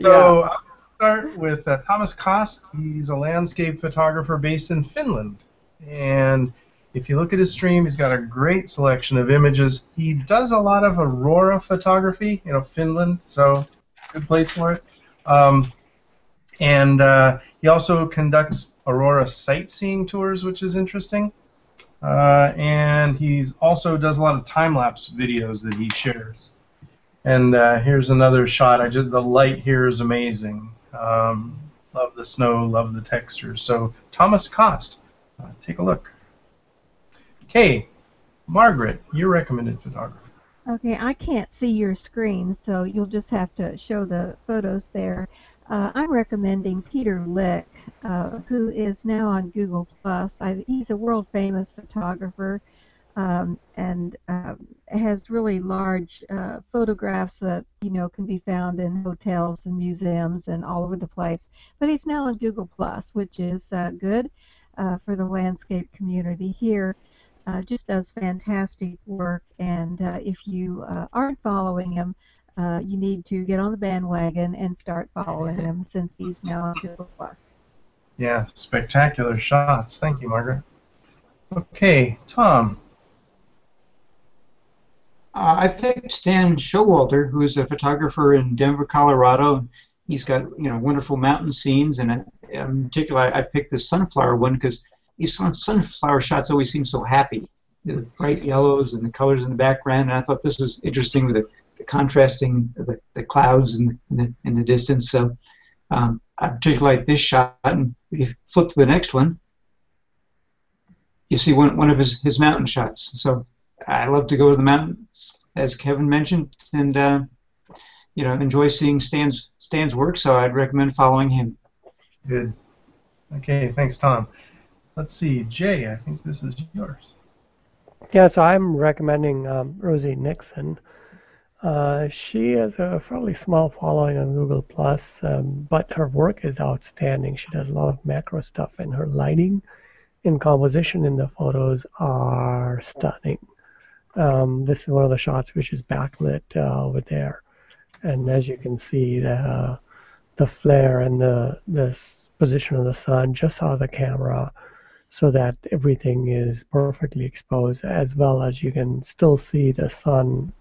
So I'll start with Thomas Kost. He's a landscape photographer based in Finland. And if you look at his stream, he's got a great selection of images. He does a lot of aurora photography, Finland, so good place for it. And he also conducts aurora sightseeing tours, which is interesting. And he's also does a lot of time-lapse videos that he shares. And here's another shot. The light here is amazing. Love the snow, love the textures. So Thomas Kost, take a look. Okay, Margaret, your recommended photographer. Okay, I can't see your screen, so you'll just have to show the photos there. I'm recommending Peter Lick, who is now on Google+. He's a world-famous photographer and has really large photographs that can be found in hotels and museums and all over the place. But he's now on Google+, which is good for the landscape community here. Just does fantastic work, and if you aren't following him, you need to get on the bandwagon and start following him since he's now on Google+. Yeah, spectacular shots. Thank you, Margaret. Okay, Tom. I picked Stan Showalter, who is a photographer in Denver, Colorado. He's got wonderful mountain scenes, and in particular, I picked the sunflower one because these sunflower shots always seem so happy. The bright yellows and the colors in the background, and I thought this was interesting with the contrasting the clouds in the distance. So I particularly like this shot. And if you flip to the next one, you see one of his mountain shots. So I love to go to the mountains, as Kevin mentioned, and enjoy seeing Stan's work. So I'd recommend following him. Good. Okay, thanks, Tom. Let's see, Jay. I think this is yours. Yeah, so I'm recommending Rosie Nixon. She has a fairly small following on Google+, but her work is outstanding. She does a lot of macro stuff, and her lighting and composition in the photos are stunning. This is one of the shots which is backlit over there, and as you can see, the flare and the position of the sun just out of the camera, so that everything is perfectly exposed, as well as you can still see the sun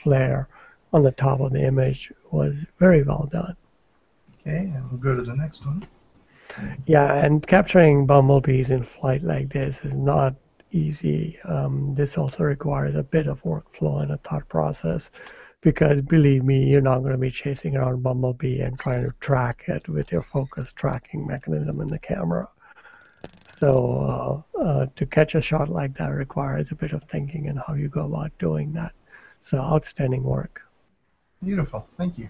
flare on the top of the image. Was very well done. Okay, and we'll go to the next one. Yeah, and capturing bumblebees in flight like this is not easy. This also requires a bit of workflow and a thought process, because believe me, you're not going to be chasing around bumblebee and trying to track it with your focus tracking mechanism in the camera. So to catch a shot like that requires a bit of thinking and how you go about doing that. So outstanding work. Beautiful, thank you.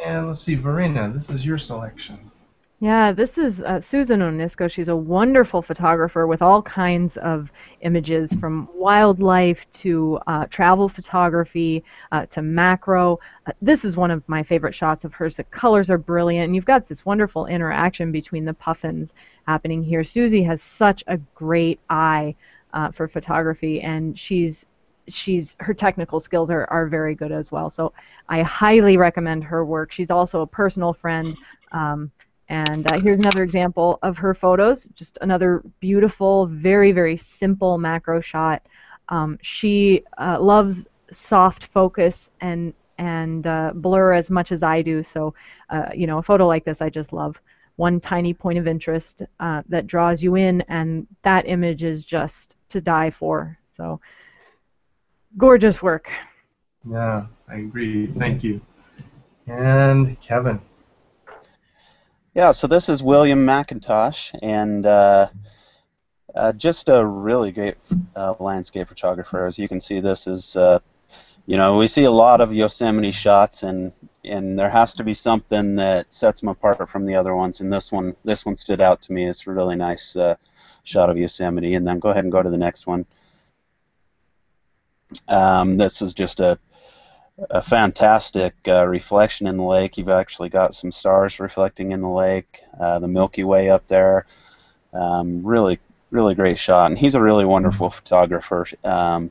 And let's see, Varina, this is your selection. Yeah, this is Susan Onisco. She's a wonderful photographer with all kinds of images, from wildlife to travel photography to macro. This is one of my favorite shots of hers. The colors are brilliant, and you've got this wonderful interaction between the puffins happening here. Susie has such a great eye for photography, and her technical skills are very good as well. So I highly recommend her work. She's also a personal friend. And here's another example of her photos, just another beautiful, very, very simple macro shot. She loves soft focus and blur as much as I do, so you know, a photo like this I just love. One tiny point of interest that draws you in, and that image is just to die for. So, gorgeous work. Yeah, I agree. Thank you. And Kevin. Yeah, so this is William McIntosh, and just a really great landscape photographer. As you can see, this is, you know, we see a lot of Yosemite shots, and there has to be something that sets them apart from the other ones. And this one stood out to me. It's a really nice shot of Yosemite. And then go ahead and go to the next one. This is just a fantastic reflection in the lake. You've actually got some stars reflecting in the lake, the Milky Way up there. Really, really great shot. And he's a really wonderful photographer.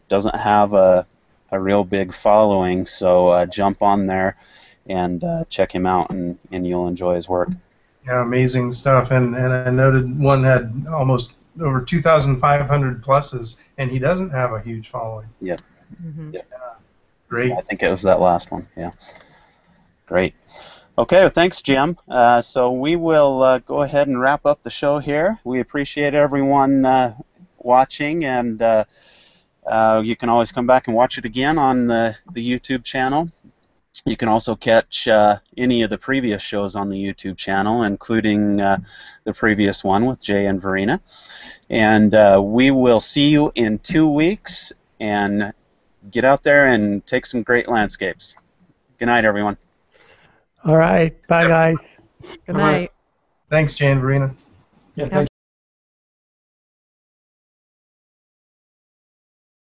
Doesn't have a real big following, so jump on there and check him out, and you'll enjoy his work. Yeah, amazing stuff. And I noted one had almost over 2,500 pluses, and he doesn't have a huge following. Yeah. Mm-hmm. Yeah. Great. Yeah, I think it was that last one. Yeah. Great. Okay, well, thanks, Jim. So we will go ahead and wrap up the show here. We appreciate everyone watching, and you can always come back and watch it again on the YouTube channel. You can also catch any of the previous shows on the YouTube channel, including the previous one with Jay and Varina. And we will see you in 2 weeks, and get out there and take some great landscapes. Good night, everyone. All right. Bye, guys. Good night. Thanks, Jane, Varina. Yeah, thank